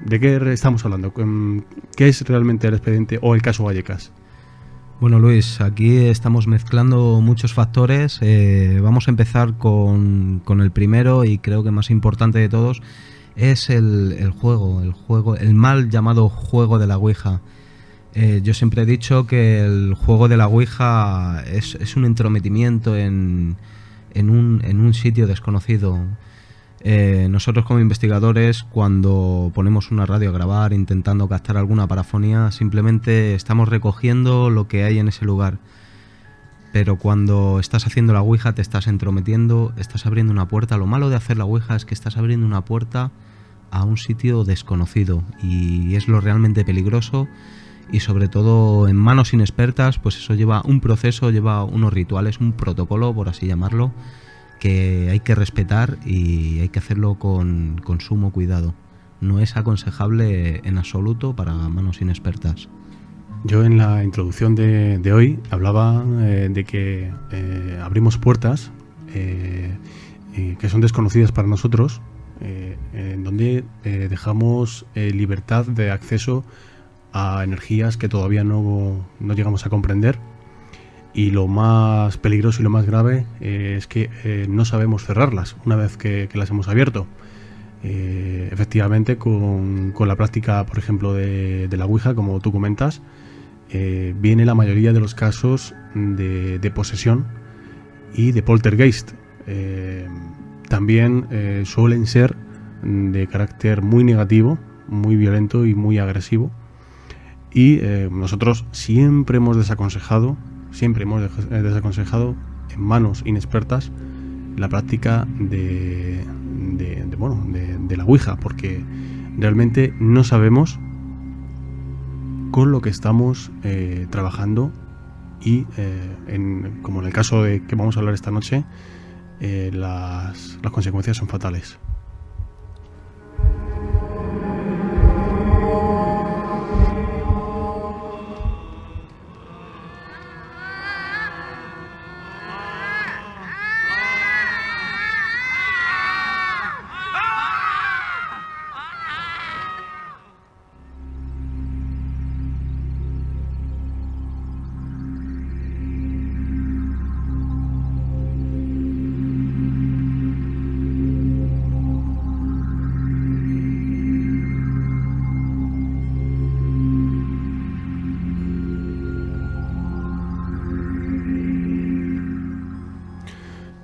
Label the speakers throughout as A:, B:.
A: ¿De qué estamos hablando? ¿Qué es realmente el expediente o el caso Vallecas?
B: Bueno, Luis, aquí estamos mezclando muchos factores. Vamos a empezar con el primero y creo que más importante de todos es el juego, el mal llamado juego de la Ouija. Yo siempre he dicho que el juego de la Ouija es un entrometimiento en un sitio desconocido. Nosotros como investigadores, cuando ponemos una radio a grabar intentando captar alguna parafonía, simplemente estamos recogiendo lo que hay en ese lugar. Pero cuando estás haciendo la Ouija te estás entrometiendo, estás abriendo una puerta. Lo malo de hacer la Ouija es que estás abriendo una puerta a un sitio desconocido y es lo realmente peligroso. Y sobre todo en manos inexpertas, pues eso lleva un proceso, lleva unos rituales, un protocolo, por así llamarlo, que hay que respetar y hay que hacerlo con sumo cuidado. No es aconsejable en absoluto para manos inexpertas.
A: Yo en la introducción de hoy hablaba de que abrimos puertas que son desconocidas para nosotros, en donde dejamos libertad de acceso a energías que todavía no llegamos a comprender. Y lo más peligroso y lo más grave es que no sabemos cerrarlas una vez que las hemos abierto. Efectivamente, con la práctica, por ejemplo, de la Ouija, como tú comentas, viene la mayoría de los casos de posesión y de poltergeist. También suelen ser de carácter muy negativo, muy violento y muy agresivo. Y nosotros siempre hemos desaconsejado en manos inexpertas la práctica de la Ouija, porque realmente no sabemos con lo que estamos trabajando y como en el caso de que vamos a hablar esta noche, las consecuencias son fatales.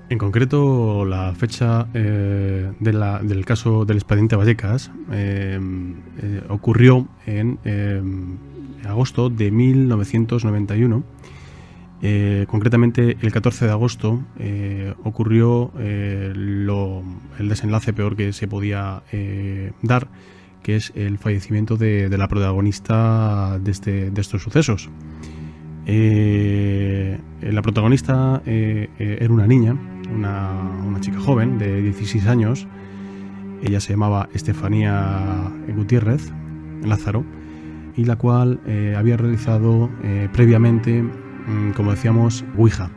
A: En concreto, la fecha del caso del expediente Vallecas ocurrió en agosto de 1991. Concretamente, el 14 de agosto ocurrió el desenlace peor que se podía dar, que es el fallecimiento de la protagonista de estos sucesos. La protagonista era una niña, una chica joven de 16 años. Ella se llamaba Estefanía Gutiérrez Lázaro, y la cual había realizado previamente, como decíamos, Ouija.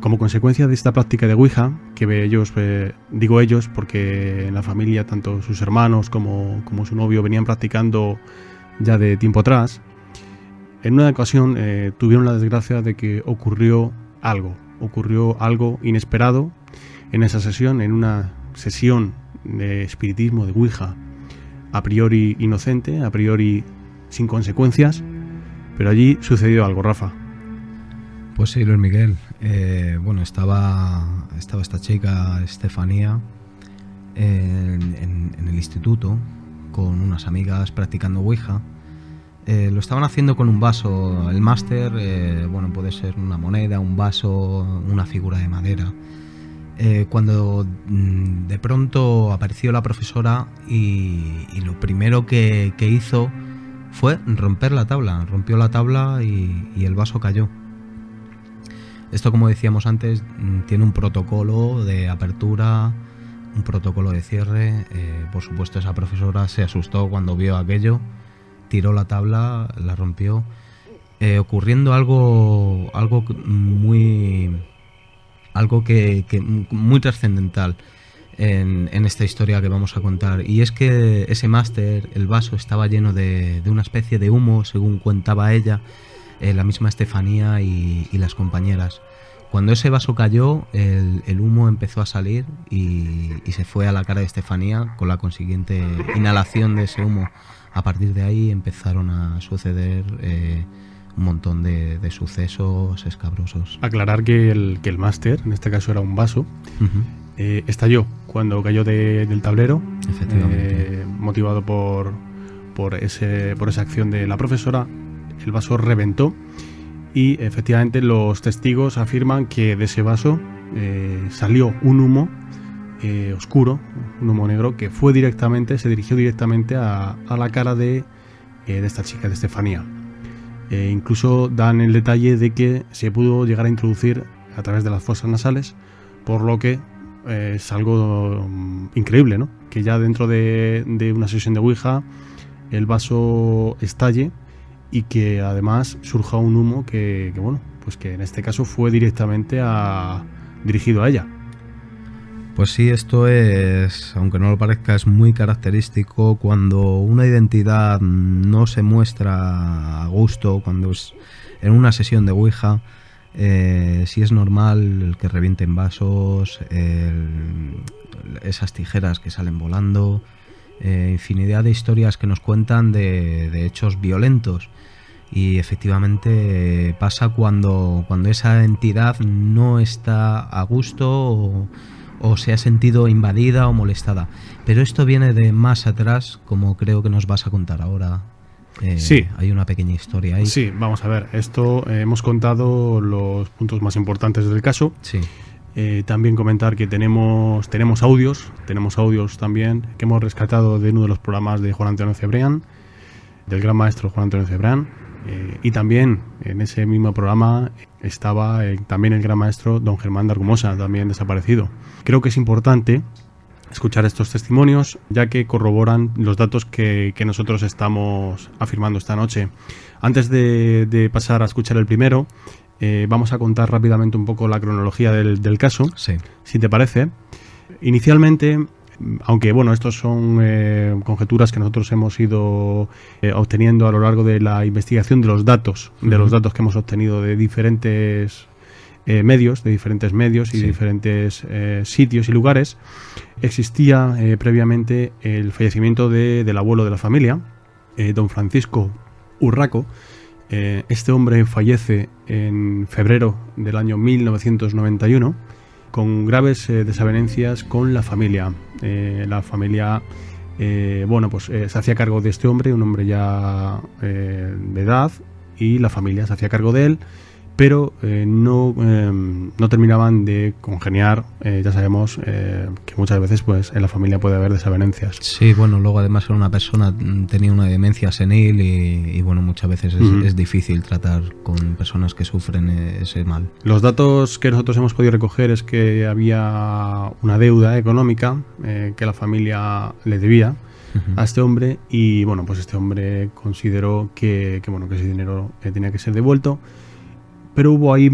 A: Como consecuencia de esta práctica de Ouija, que ellos, digo ellos porque en la familia tanto sus hermanos como su novio venían practicando ya de tiempo atrás, en una ocasión tuvieron la desgracia de que ocurrió algo inesperado en esa sesión, en una sesión de espiritismo, de Ouija, a priori inocente, a priori sin consecuencias, pero allí sucedió algo, Rafa.
B: Pues sí, Luis Miguel. Bueno, estaba esta chica, Estefanía, en el instituto con unas amigas practicando Ouija. Lo estaban haciendo con un vaso. El máster, bueno, puede ser una moneda, un vaso, una figura de madera. Cuando de pronto apareció la profesora y lo primero que hizo fue romper la tabla. Rompió la tabla y el vaso cayó. Esto, como decíamos antes, tiene un protocolo de apertura, un protocolo de cierre. Por supuesto, esa profesora se asustó cuando vio aquello, tiró la tabla, la rompió, ocurriendo algo muy trascendental. en esta historia que vamos a contar. Y es que ese máster, el vaso, estaba lleno de una especie de humo, según contaba ella, la misma Estefanía y las compañeras. Cuando ese vaso cayó, el humo empezó a salir y se fue a la cara de Estefanía con la consiguiente inhalación de ese humo. A partir de ahí empezaron a suceder un montón de sucesos escabrosos.
A: Aclarar que el máster, en este caso era un vaso, estalló cuando cayó del tablero,
B: Efectivamente.
A: motivado por esa acción de la profesora. El vaso reventó y efectivamente los testigos afirman que de ese vaso salió un humo oscuro, un humo negro, que se dirigió directamente a la cara de esta chica, de Estefanía. Incluso dan el detalle de que se pudo llegar a introducir a través de las fosas nasales, por lo que es algo increíble, ¿no? Que ya dentro de una sesión de Ouija el vaso estalle y que además surja un humo que bueno, pues que en este caso fue directamente dirigido a ella.
B: Pues sí, esto es, aunque no lo parezca, es muy característico cuando una identidad no se muestra a gusto, cuando es en una sesión de Ouija. Sí es normal el que revienten vasos, esas tijeras que salen volando, infinidad de historias que nos cuentan de hechos violentos. Y efectivamente pasa cuando esa entidad no está a gusto o se ha sentido invadida o molestada. Pero esto viene de más atrás, como creo que nos vas a contar ahora.
A: Sí.
B: Hay una pequeña historia ahí.
A: Sí, vamos a ver. Esto hemos contado los puntos más importantes del caso.
B: Sí.
A: También comentar que tenemos audios también que hemos rescatado de uno de los programas de Juan Antonio Cebrián, del gran maestro Juan Antonio Cebrián. Y también en ese mismo programa estaba también el gran maestro don Germán de Argumosa, también desaparecido. Creo que es importante escuchar estos testimonios, ya que corroboran los datos que nosotros estamos afirmando esta noche. Antes de pasar a escuchar el primero, vamos a contar rápidamente un poco la cronología del caso,
B: Sí.
A: si te parece. Inicialmente, aunque bueno, estos son conjeturas que nosotros hemos ido obteniendo a lo largo de la investigación de los datos, que hemos obtenido de diferentes medios y
B: Sí.
A: diferentes sitios y lugares. Existía previamente el fallecimiento del abuelo de la familia, don Francisco Urraco. Este hombre fallece en febrero del año 1991 con graves desavenencias con la familia. La familia se hacía cargo de este hombre, un hombre ya de edad, y la familia se hacía cargo de él, pero no terminaban de congeniar. Ya sabemos que muchas veces pues en la familia puede haber desavenencias.
B: Sí, bueno, luego además era una persona, tenía una demencia senil y bueno, muchas veces es difícil tratar con personas que sufren ese mal.
A: Los datos que nosotros hemos podido recoger es que había una deuda económica que la familia le debía a este hombre, y bueno, pues este hombre consideró que ese dinero tenía que ser devuelto. Pero hubo ahí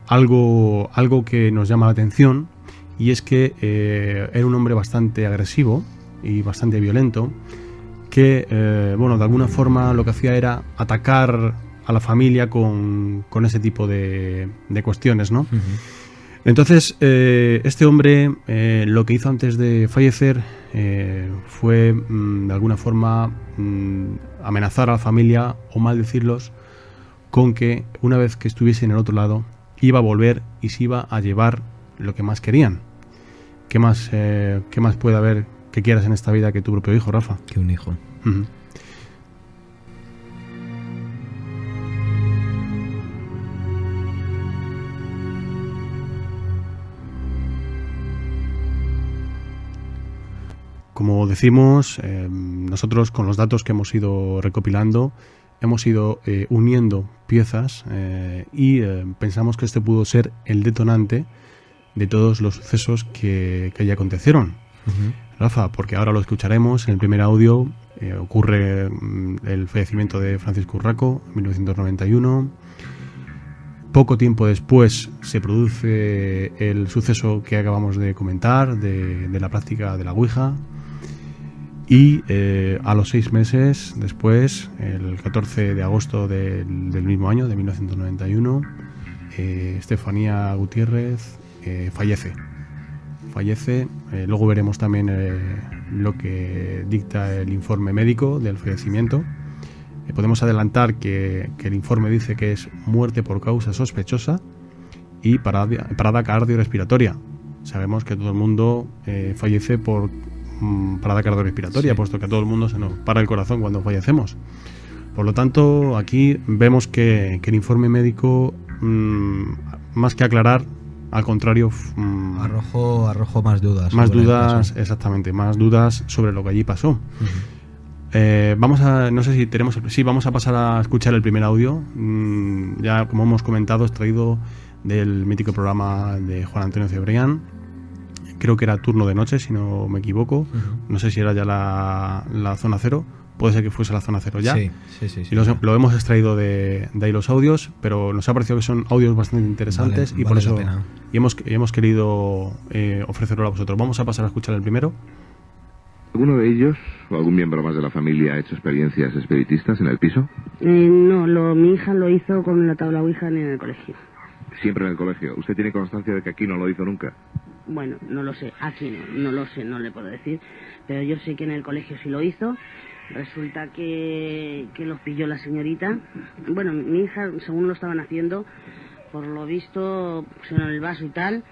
A: algo que nos llama la atención, y es que era un hombre bastante agresivo y bastante violento, que de alguna forma lo que hacía era atacar a la familia con ese tipo de cuestiones, ¿no? Entonces, este hombre lo que hizo antes de fallecer fue de alguna forma amenazar a la familia o maldecirlos con que una vez que estuviese en el otro lado iba a volver y se iba a llevar lo que más querían. ¿Qué más puede haber que quieras en esta vida que tu propio hijo, Rafa?
B: Que un hijo.
A: Como decimos, nosotros con los datos que hemos ido recopilando hemos ido uniendo piezas y pensamos que este pudo ser el detonante de todos los sucesos que allí acontecieron. Rafa, porque ahora lo escucharemos en el primer audio. Ocurre el fallecimiento de Francisco Urraco en 1991. Poco tiempo después se produce el suceso que acabamos de comentar de la práctica de la Ouija, y a los 6 meses después, el 14 de agosto del mismo año, de 1991, Estefanía Gutiérrez fallece. Luego veremos también lo que dicta el informe médico del fallecimiento. Podemos adelantar que el informe dice que es muerte por causa sospechosa y parada cardiorrespiratoria. Sabemos que todo el mundo fallece por parada cardiorrespiratoria, puesto que a todo el mundo se nos para el corazón cuando fallecemos. Por lo tanto, aquí vemos que el informe médico, más que aclarar, al contrario,
B: arrojó más dudas.
A: Exactamente, más dudas sobre lo que allí pasó. Vamos a pasar a escuchar el primer audio. Ya, como hemos comentado, extraído del mítico programa de Juan Antonio Cebrián. Creo que era Turno de Noche, si no me equivoco. No sé si era ya la Zona Cero. Puede ser que fuese la Zona Cero ya.
B: Sí.
A: Y lo hemos extraído de ahí los audios, pero nos ha parecido que son audios bastante interesantes, y por eso hemos querido ofrecerlo a vosotros. Vamos a pasar a escuchar el primero.
C: ¿Alguno de ellos o algún miembro más de la familia ha hecho experiencias espiritistas en el piso?
D: No, mi hija lo hizo con la tabla Ouija en el colegio.
C: ¿Siempre en el colegio? ¿Usted tiene constancia de que aquí no lo hizo nunca?
D: Bueno, no lo sé, aquí no lo sé, no le puedo decir, pero yo sé que en el colegio sí lo hizo. Resulta que los pilló la señorita. Bueno, mi hija, según lo estaban haciendo, por lo visto pusieron el vaso y tal,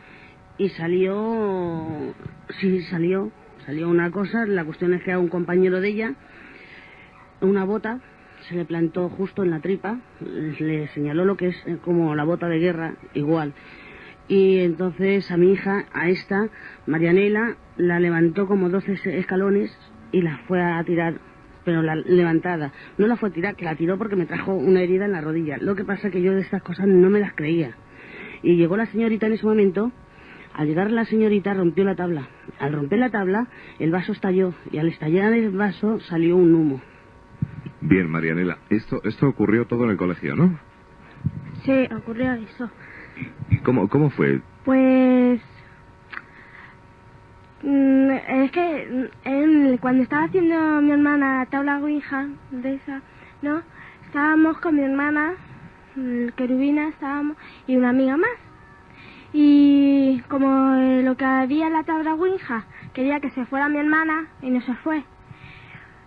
D: y salió una cosa. La cuestión es que a un compañero de ella, una bota se le plantó justo en la tripa, le señaló lo que es como la bota de guerra, igual. Y entonces a mi hija, a esta, Marianela, la levantó como 12 escalones y la fue a tirar, pero la levantada. No la fue a tirar, que la tiró porque me trajo una herida en la rodilla. Lo que pasa es que yo de estas cosas no me las creía. Y llegó la señorita en ese momento. Al llegar la señorita rompió la tabla. Al romper la tabla, el vaso estalló, y al estallar el vaso salió un humo.
C: Bien, Marianela, esto ocurrió todo en el colegio, ¿no?
E: Sí, ocurrió eso.
C: ¿Y cómo fue?
E: Pues es que cuando estaba haciendo mi hermana tabla Ouija de esa, ¿no? Estábamos con mi hermana, Querubina, y una amiga más. Y como lo que había en la tabla Ouija quería que se fuera mi hermana y no se fue.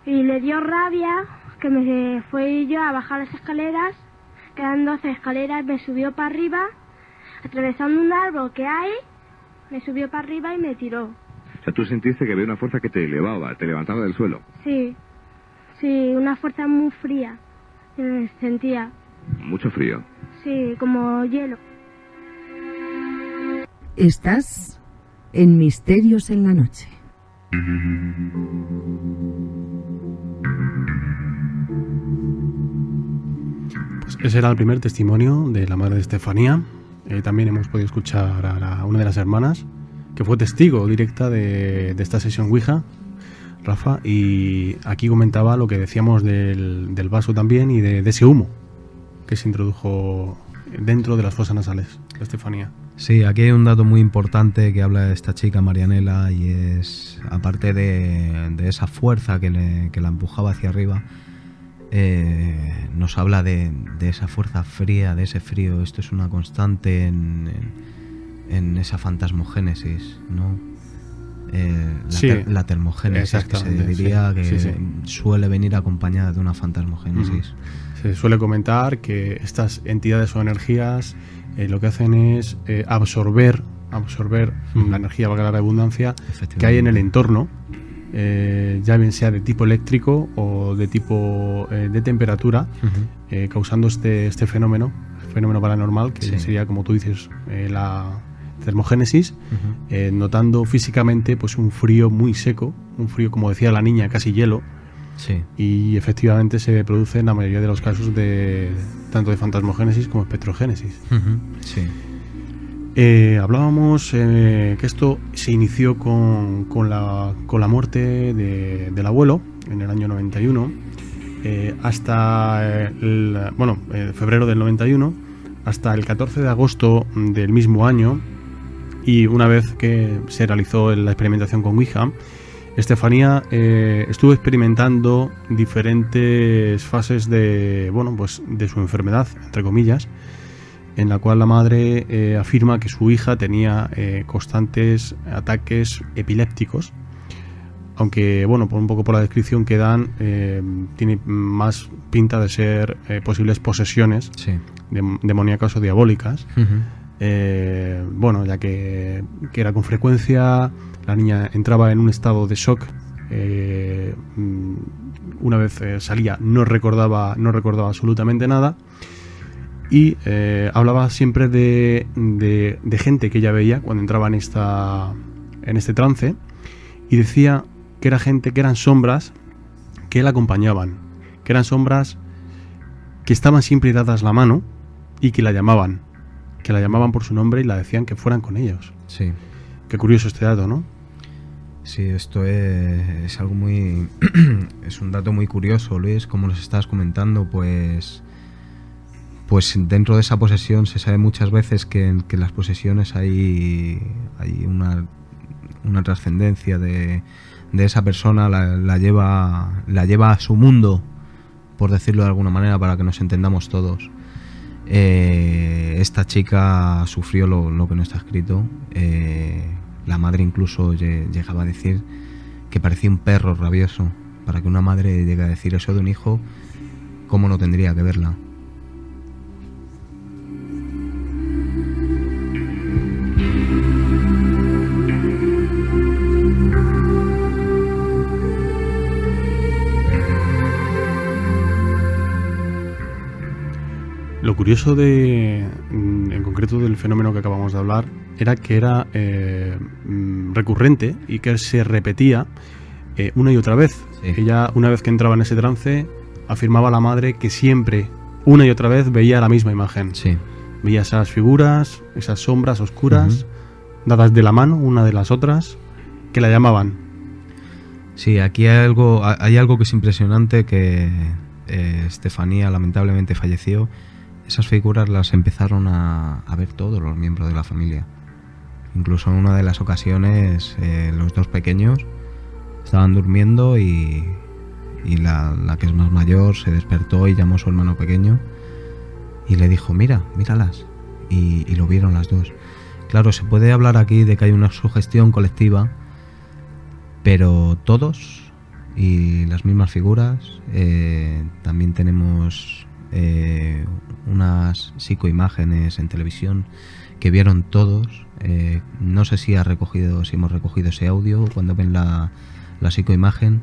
E: Y le dio rabia que me fui yo a bajar las escaleras, quedan 12 escaleras, me subió para arriba, atravesando un árbol que hay, me subió para arriba y me tiró.
C: O sea, tú sentiste que había una fuerza que te elevaba, te levantaba del suelo.
E: Sí, una fuerza muy fría, sentía.
C: Mucho frío.
E: Sí, como hielo.
F: Estás en Misterios en la Noche.
A: Pues ese era el primer testimonio de la madre de Estefanía. También hemos podido escuchar a una de las hermanas, que fue testigo directa de esta sesión Ouija, Rafa, y aquí comentaba lo que decíamos del vaso también, y de ese humo que se introdujo dentro de las fosas nasales de Estefanía.
B: Sí, aquí hay un dato muy importante que habla de esta chica Marianela, y es, aparte de esa fuerza que la empujaba hacia arriba, nos habla de esa fuerza fría, de ese frío. Esto es una constante en esa fantasmogénesis, ¿no? La termogénesis, que se diría que suele venir acompañada de una fantasmogénesis.
A: Se suele comentar que estas entidades o energías lo que hacen es absorber la energía, valga la redundancia, que hay en el entorno, ya bien sea de tipo eléctrico o de tipo de temperatura, causando este fenómeno paranormal, que sería, como tú dices, la termogénesis, notando físicamente pues un frío muy seco, un frío, como decía la niña, casi hielo.
B: Sí.
A: Y efectivamente se produce en la mayoría de los casos tanto de fantasmogénesis como espectrogénesis.
B: Sí.
A: Hablábamos que esto se inició con la muerte del abuelo en el año 91, hasta febrero del 91, hasta el 14 de agosto del mismo año, y una vez que se realizó la experimentación con Ouija, Estefanía estuvo experimentando diferentes fases de, bueno, pues de su enfermedad, entre comillas, en la cual la madre afirma que su hija tenía constantes ataques epilépticos, aunque, bueno, un poco por la descripción que dan, tiene más pinta de ser posibles posesiones, sí, demoníacas o diabólicas. Bueno, ya que era con frecuencia, la niña entraba en un estado de shock, una vez salía no recordaba absolutamente nada, y hablaba siempre de gente que ella veía cuando entraba en este trance, y decía que era gente, que eran sombras que la acompañaban, que eran sombras que estaban siempre dadas la mano y que la llamaban por su nombre y la decían que fueran con ellos.
B: Sí.
A: Qué curioso este dato, ¿no?
B: Sí, esto es algo muy... es un dato muy curioso, Luis, como nos estás comentando, pues dentro de esa posesión se sabe muchas veces que en las posesiones hay una trascendencia de esa persona, la lleva a su mundo, por decirlo de alguna manera, para que nos entendamos todos. Esta chica sufrió lo que no está escrito. La madre incluso llegaba a decir que parecía un perro rabioso. Para que una madre llegue a decir eso de un hijo, ¿cómo no tendría que verla?
A: Lo curioso en concreto del fenómeno que acabamos de hablar, era que era recurrente y que se repetía una y otra vez. Sí. Ella, una vez que entraba en ese trance, afirmaba a la madre que siempre, una y otra vez, veía la misma imagen.
B: Sí.
A: Veía esas figuras, esas sombras oscuras, dadas de la mano una de las otras, que la llamaban.
B: Sí, aquí hay algo que es impresionante, que Estefanía lamentablemente falleció. Esas figuras las empezaron a ver todos los miembros de la familia. Incluso en una de las ocasiones, los dos pequeños estaban durmiendo y la que es más mayor se despertó y llamó a su hermano pequeño y le dijo: míralas. Y lo vieron las dos. Claro, se puede hablar aquí de que hay una sugestión colectiva, pero todos y las mismas figuras. También tenemos unas psicoimágenes en televisión que vieron todos. No sé si hemos recogido ese audio cuando ven la psicoimagen,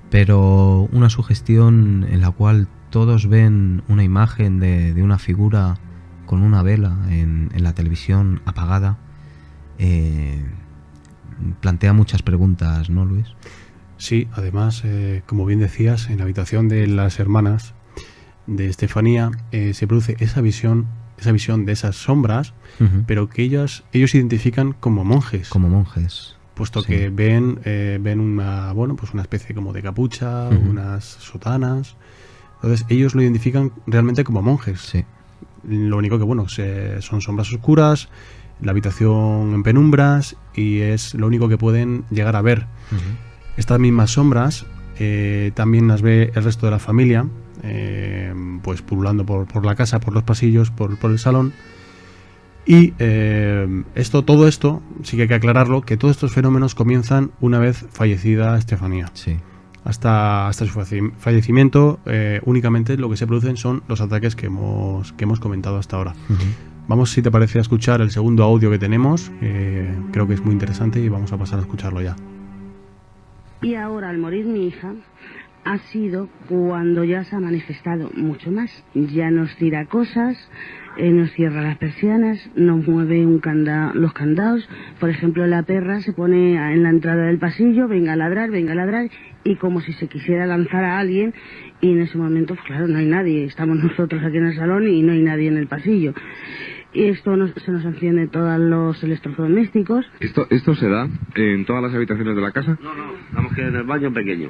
B: pero una sugestión en la cual todos ven una imagen de una figura con una vela en la televisión apagada, plantea muchas preguntas, ¿no, Luis?
A: Sí, además, como bien decías, en la habitación de las hermanas de Estefanía se produce esa visión de esas sombras, pero que ellos identifican como monjes.
B: Como monjes.
A: Puesto
B: sí.
A: Que ven una especie como de capucha, unas sotanas. Entonces ellos lo identifican realmente como monjes.
B: Sí.
A: Lo único que son sombras oscuras, la habitación en penumbras, y es lo único que pueden llegar a ver. Estas mismas sombras también las ve el resto de la familia, pues pululando por la casa, por los pasillos, por el salón. Y todo esto, sí que hay que aclararlo, que todos estos fenómenos comienzan una vez fallecida Estefanía.
B: Sí.
A: Hasta su fallecimiento, únicamente lo que se producen son los ataques que hemos comentado hasta ahora. Vamos, si te parece, a escuchar el segundo audio que tenemos. Creo que es muy interesante y vamos a pasar a escucharlo ya.
D: Y ahora, al morir mi hija, ha sido cuando ya se ha manifestado mucho más. Ya nos tira cosas, nos cierra las persianas, nos mueve los candados. Por ejemplo, la perra se pone en la entrada del pasillo, venga a ladrar, y como si se quisiera lanzar a alguien, y en ese momento, pues claro, no hay nadie. Estamos nosotros aquí en el salón y no hay nadie en el pasillo. Y esto se nos enciende todos los electrodomésticos.
C: ¿Esto se da en todas las habitaciones de la casa?
G: No, vamos, que en el baño pequeño.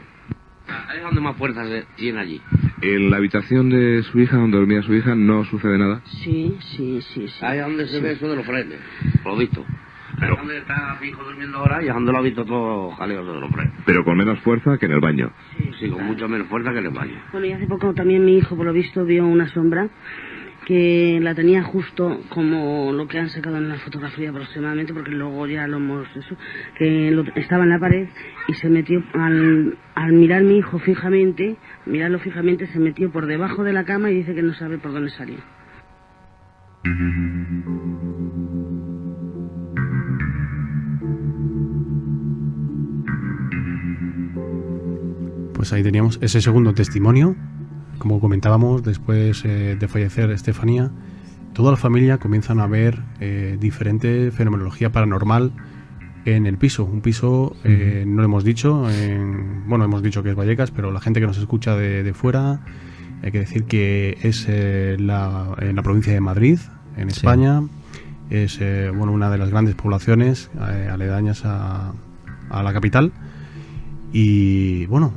G: Ahí es donde más fuerza se tiene allí.
C: ¿En la habitación de su hija, donde dormía su hija, no sucede nada?
D: Sí.
G: Ahí es donde se ve eso de los frenes, lo visto.
C: Pero-
G: Ahí es donde está mi hijo durmiendo ahora y es donde lo ha visto todo jaleo de los frenes.
C: Pero con menos fuerza que en el baño.
G: Sí, con mucho menos fuerza que en el baño.
D: Bueno, y hace poco también mi hijo, por lo visto, vio una sombra que la tenía justo como lo que han sacado en la fotografía aproximadamente, porque luego ya lo hemos... estaba en la pared y se metió, al mirar mi hijo mirarlo fijamente, se metió por debajo de la cama y dice que no sabe por dónde salía.
A: Pues ahí teníamos ese segundo testimonio. Como comentábamos, después de fallecer Estefanía, toda la familia comienzan a ver diferente fenomenología paranormal en el piso. Un piso, no lo hemos dicho, bueno, hemos dicho que es Vallecas, pero la gente que nos escucha de fuera, hay que decir que es en la provincia de Madrid, en España. Es bueno, una de las grandes poblaciones aledañas a la capital. Y bueno,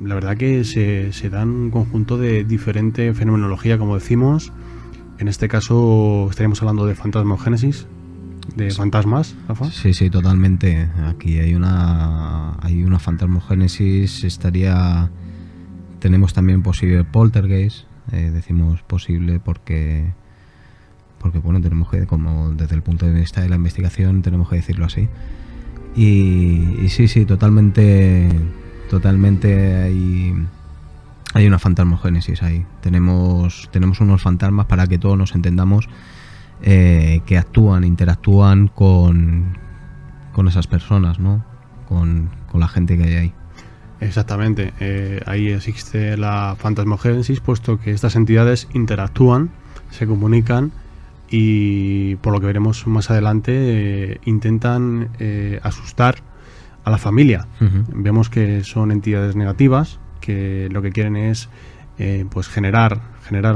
A: la verdad que se dan un conjunto de diferente fenomenología, como decimos. En este caso estaríamos hablando de fantasmogénesis, de fantasmas, Rafa.
B: Sí, totalmente. Aquí hay una fantasmogénesis. Tenemos también posible poltergeist. Decimos posible porque bueno, tenemos que, como desde el punto de vista de la investigación, tenemos que decirlo así. Y sí, totalmente hay una fantasmogénesis ahí. Tenemos unos fantasmas, para que todos nos entendamos, que interactúan con esas personas, ¿no? Con la gente que hay ahí.
A: Exactamente, ahí existe la fantasmogénesis, puesto que estas entidades interactúan, se comunican y, por lo que veremos más adelante, intentan asustar a la familia. Vemos que son entidades negativas, que lo que quieren es pues generar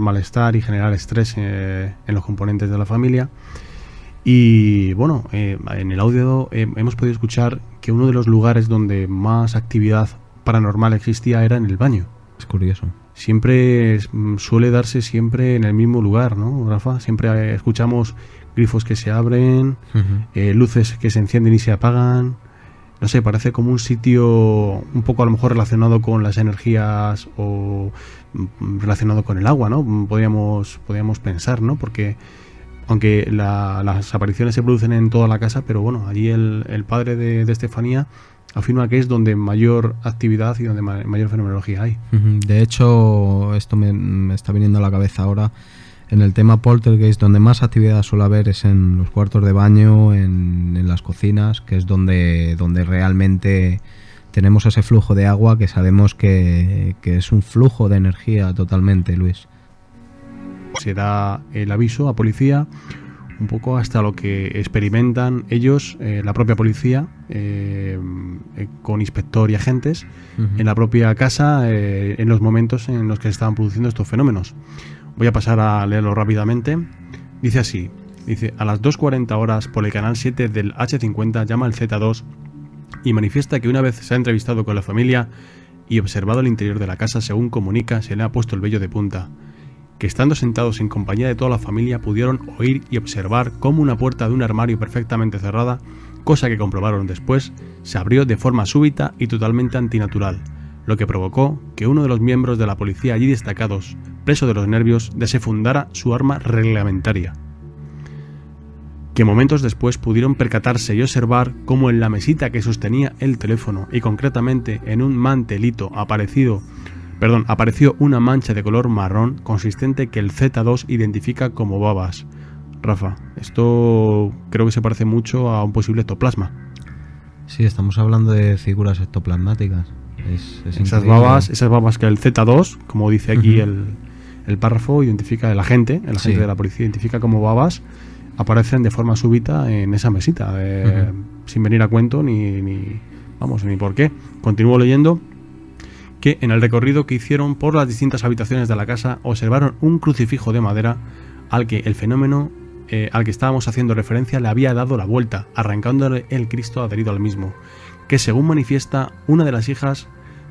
A: malestar y generar estrés en los componentes de la familia. Y bueno, en el audio hemos podido escuchar que uno de los lugares donde más actividad paranormal existía era en el baño.
B: Es curioso.
A: Siempre suele darse siempre en el mismo lugar, ¿no, Rafa? Siempre escuchamos grifos que se abren, luces que se encienden y se apagan. No sé, parece como un sitio un poco a lo mejor relacionado con las energías o relacionado con el agua, ¿no? Podríamos pensar, ¿no? Porque aunque las apariciones se producen en toda la casa, pero bueno, allí el padre de Estefanía afirma que es donde mayor actividad y donde mayor fenomenología hay.
B: De hecho, esto me está viniendo a la cabeza ahora. En el tema poltergeist, donde más actividad suele haber es en los cuartos de baño, en las cocinas, que es donde realmente tenemos ese flujo de agua, que sabemos que es un flujo de energía totalmente, Luis.
A: Se da el aviso a policía, un poco hasta lo que experimentan ellos, la propia policía, con inspector y agentes, en la propia casa, en los momentos en los que se estaban produciendo estos fenómenos. Voy a pasar a leerlo rápidamente. Dice así, a las 2:40 horas por el canal 7 del H50 llama el Z2 y manifiesta que una vez se ha entrevistado con la familia y observado el interior de la casa, según comunica, se le ha puesto el vello de punta, que estando sentados en compañía de toda la familia pudieron oír y observar cómo una puerta de un armario perfectamente cerrada, cosa que comprobaron después, se abrió de forma súbita y totalmente antinatural, lo que provocó que uno de los miembros de la policía allí destacados, preso de los nervios, desenfundara su arma reglamentaria. Que momentos después pudieron percatarse y observar cómo en la mesita que sostenía el teléfono y concretamente en un mantelito apareció una mancha de color marrón consistente que el Z2 identifica como babas. Rafa, esto creo que se parece mucho a un posible ectoplasma.
B: Sí, estamos hablando de figuras ectoplasmáticas.
A: Esas babas que el Z2, como dice aquí el párrafo, identifica el agente de la policía identifica como babas, aparecen de forma súbita en esa mesita, sin venir a cuento ni por qué. Continúo leyendo que en el recorrido que hicieron por las distintas habitaciones de la casa observaron un crucifijo de madera al que el fenómeno al que estábamos haciendo referencia le había dado la vuelta, arrancándole el Cristo adherido al mismo, que según manifiesta una de las hijas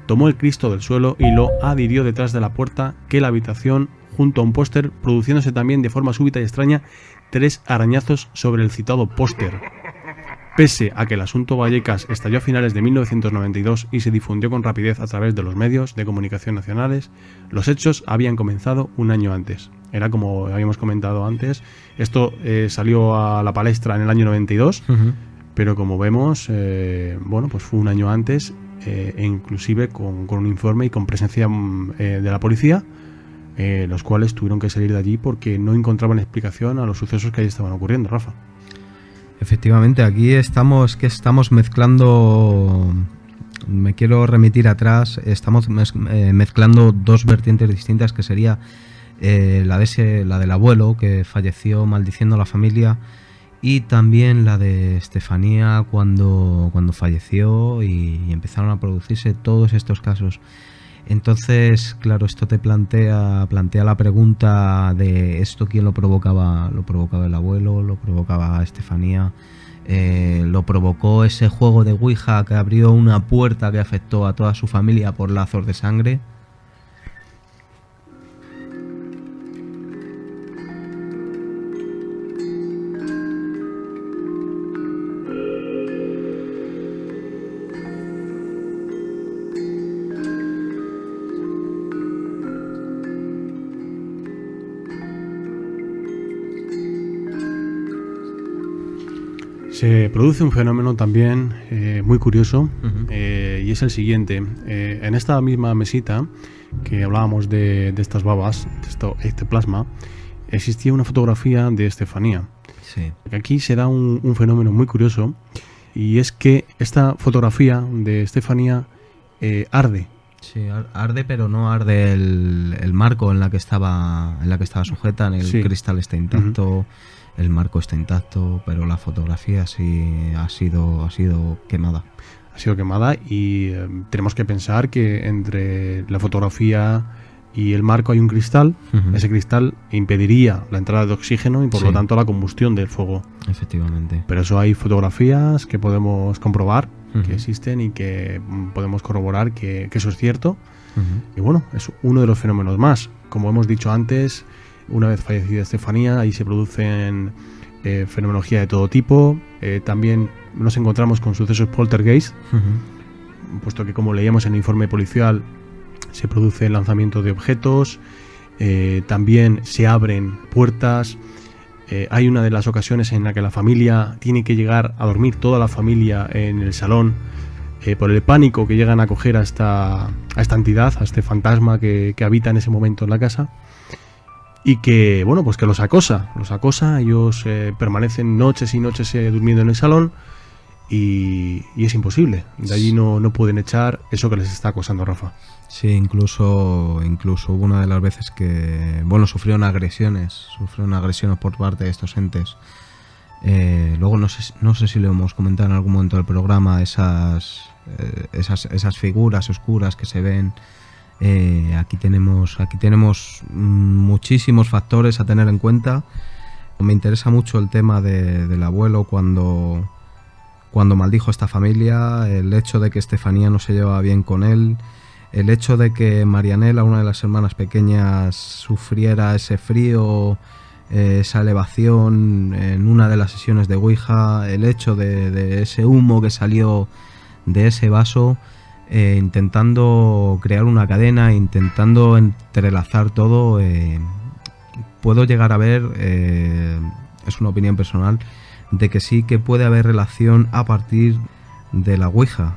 A: tomó el Cristo del suelo y lo adhirió detrás de la puerta que la habitación junto a un póster, produciéndose también de forma súbita y extraña 3 arañazos sobre el citado póster. Pese a que el asunto Vallecas estalló a finales de 1992 y se difundió con rapidez a través de los medios de comunicación nacionales, los hechos habían comenzado un año antes. Era como habíamos comentado antes, esto salió a la palestra en el año 92, pero como vemos, pues fue un año antes, e inclusive con un informe y con presencia de la policía, los cuales tuvieron que salir de allí porque no encontraban explicación a los sucesos que allí estaban ocurriendo, Rafa.
B: Efectivamente, aquí estamos mezclando, me quiero remitir atrás, estamos mezclando 2 vertientes distintas, que sería la del abuelo que falleció maldiciendo a la familia, y también la de Estefanía cuando falleció y empezaron a producirse todos estos casos. Entonces, claro, esto te plantea la pregunta de esto quién lo provocaba. Lo provocaba el abuelo, lo provocaba Estefanía, lo provocó ese juego de Ouija que abrió una puerta que afectó a toda su familia por lazos de sangre.
A: Se produce un fenómeno también muy curioso, y es el siguiente. En esta misma mesita que hablábamos de estas babas, de este plasma, existía una fotografía de Estefanía.
B: Sí.
A: Aquí se da un fenómeno muy curioso, y es que esta fotografía de Estefanía arde.
B: Sí, arde, pero no arde el marco en la que estaba sujeta, en el cristal está intacto. El marco está intacto, pero la fotografía sí ha sido quemada.
A: Ha sido quemada y tenemos que pensar que entre la fotografía y el marco hay un cristal. Ese cristal impediría la entrada de oxígeno y por lo tanto la combustión del fuego.
B: Efectivamente.
A: Pero eso hay fotografías que podemos comprobar que existen y que podemos corroborar que eso es cierto. Y bueno, es uno de los fenómenos más. Como hemos dicho antes, una vez fallecida Estefanía, ahí se producen fenomenología de todo tipo. También nos encontramos con sucesos poltergeist, puesto que, como leíamos en el informe policial, se produce el lanzamiento de objetos, también se abren puertas. Hay una de las ocasiones en la que la familia tiene que llegar a dormir, toda la familia en el salón, por el pánico que llegan a coger a esta entidad, a este fantasma que habita en ese momento en la casa. Y que, bueno, pues que los acosa, ellos permanecen noches y noches durmiendo en el salón y es imposible, de allí no pueden echar eso que les está acosando, Rafa.
B: Sí, incluso hubo una de las veces que, bueno, sufrieron agresiones por parte de estos entes. Luego no sé si lo hemos comentado en algún momento del programa, esas figuras oscuras que se ven. Aquí tenemos muchísimos factores a tener en cuenta. Me interesa mucho el tema del abuelo cuando maldijo a esta familia, el hecho de que Estefanía no se llevaba bien con él, el hecho de que Marianela, una de las hermanas pequeñas, sufriera ese frío, esa elevación en una de las sesiones de Ouija, el hecho de ese humo que salió de ese vaso. Intentando crear una cadena, intentando entrelazar todo, puedo llegar a ver, es una opinión personal, de que sí que puede haber relación a partir de la Ouija.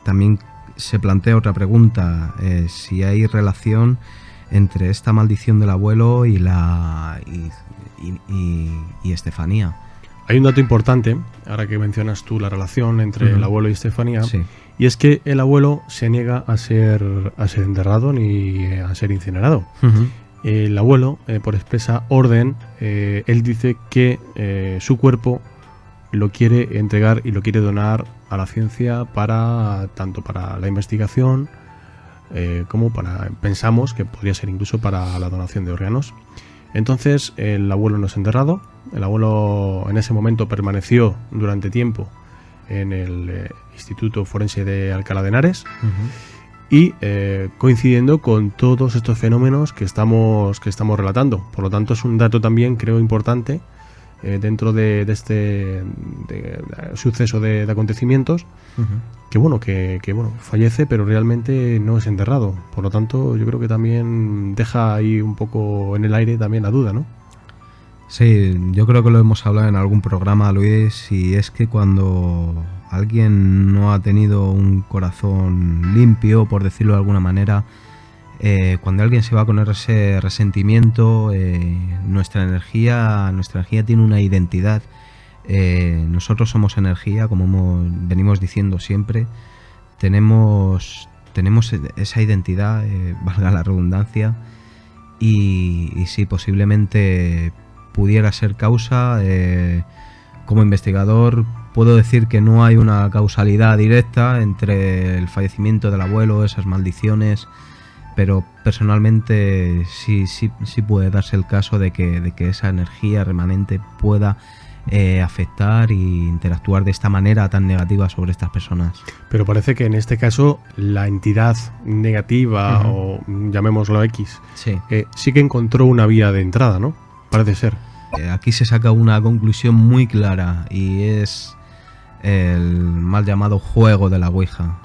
B: También se plantea otra pregunta, si hay relación entre esta maldición del abuelo y Estefanía.
A: Hay un dato importante, ahora que mencionas tú la relación entre el abuelo y Estefanía, y es que el abuelo se niega a ser enterrado ni a ser incinerado. El abuelo, por expresa orden, él dice que su cuerpo lo quiere entregar y lo quiere donar a la ciencia tanto para la investigación como pensamos que podría ser incluso para la donación de órganos. Entonces el abuelo no es enterrado. El abuelo en ese momento permaneció durante tiempo en el Instituto Forense de Alcalá de Henares y coincidiendo con todos estos fenómenos que estamos relatando. Por lo tanto, es un dato también, creo, importante dentro de este suceso de acontecimientos, que bueno, fallece, pero realmente no es enterrado. Por lo tanto, yo creo que también deja ahí un poco en el aire también la duda, ¿no?
B: Sí, yo creo que lo hemos hablado en algún programa, Luis, y es que cuando alguien no ha tenido un corazón limpio, por decirlo de alguna manera, cuando alguien se va con ese resentimiento, nuestra energía tiene una identidad. Nosotros somos energía, como venimos diciendo siempre. Tenemos esa identidad, valga la redundancia, y sí, posiblemente pudiera ser causa. Como investigador puedo decir que no hay una causalidad directa entre el fallecimiento del abuelo, esas maldiciones, pero personalmente sí puede darse el caso de que esa energía remanente pueda afectar e interactuar de esta manera tan negativa sobre estas personas.
A: Pero parece que en este caso la entidad negativa, o llamémoslo X, sí que encontró una vía de entrada, ¿no? Parece ser.
B: Aquí se saca una conclusión muy clara, y es el mal llamado juego de la Ouija.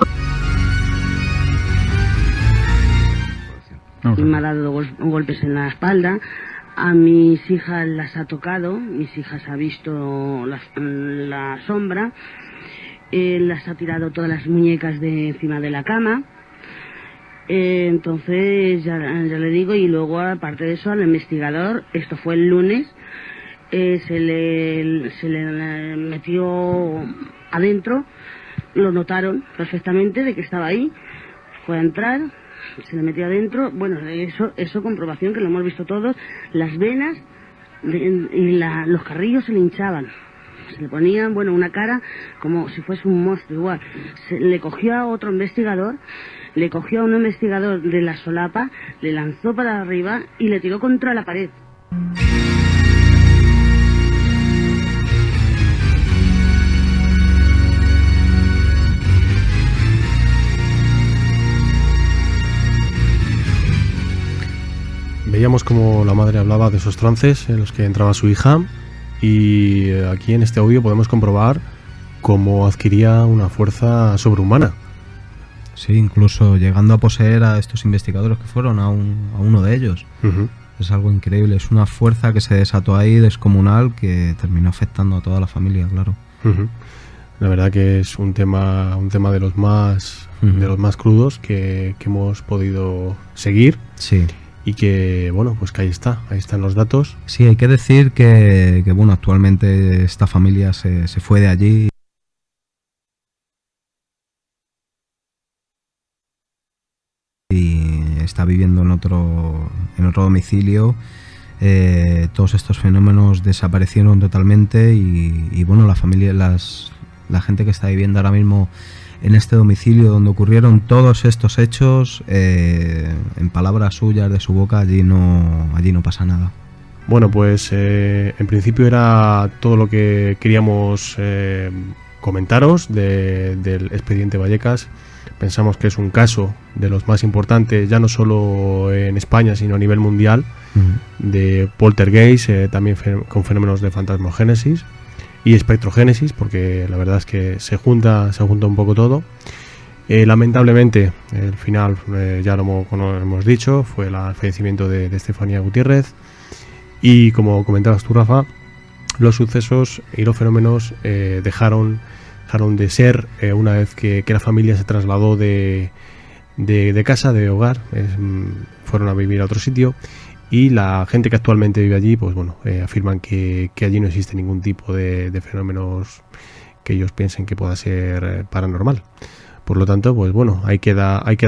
D: Me ha dado golpes en la espalda. A mis hijas las ha tocado, mis hijas ha visto la sombra, las ha tirado todas las muñecas de encima de la cama. Entonces ya le digo, y luego aparte de eso al investigador, esto fue el lunes, se le metió adentro, lo notaron perfectamente de que estaba ahí, fue a entrar, se le metió adentro, bueno, eso comprobación que lo hemos visto todos, las venas y los carrillos se le hinchaban, se le ponían, bueno, una cara como si fuese un monstruo igual. Le cogió a otro investigador, le cogió a un investigador de la solapa, le lanzó para arriba y le tiró contra la pared.
A: Veíamos como la madre hablaba de esos trances en los que entraba su hija, y aquí en este audio podemos comprobar cómo adquiría una fuerza sobrehumana.
B: Sí, incluso llegando a poseer a estos investigadores que fueron, a uno de ellos. Es algo increíble, es una fuerza que se desató ahí descomunal que terminó afectando a toda la familia, claro.
A: La verdad que es un tema de los más crudos que hemos podido seguir.
B: Sí.
A: Y que, bueno, pues que ahí están los datos.
B: Sí, hay que decir que bueno, actualmente esta familia se fue de allí y está viviendo en otro domicilio. Todos estos fenómenos desaparecieron totalmente y bueno, la familia, la gente que está viviendo ahora mismo en este domicilio donde ocurrieron todos estos hechos, en palabras suyas, de su boca, allí no pasa nada.
A: Bueno, pues en principio era todo lo que queríamos comentaros del expediente Vallecas. Pensamos que es un caso de los más importantes, ya no solo en España, sino a nivel mundial, de poltergeist, también con fenómenos de fantasmogénesis y espectrogénesis, porque la verdad es que se junta un poco todo. Lamentablemente, el final, ya lo hemos dicho, fue el fallecimiento de Estefanía Gutiérrez, y como comentabas tú, Rafa, los sucesos y los fenómenos dejaron de ser una vez que la familia se trasladó de casa, de hogar, fueron a vivir a otro sitio. Y la gente que actualmente vive allí, pues bueno, afirman que allí no existe ningún tipo de fenómenos que ellos piensen que pueda ser paranormal. Por lo tanto, pues bueno, ahí queda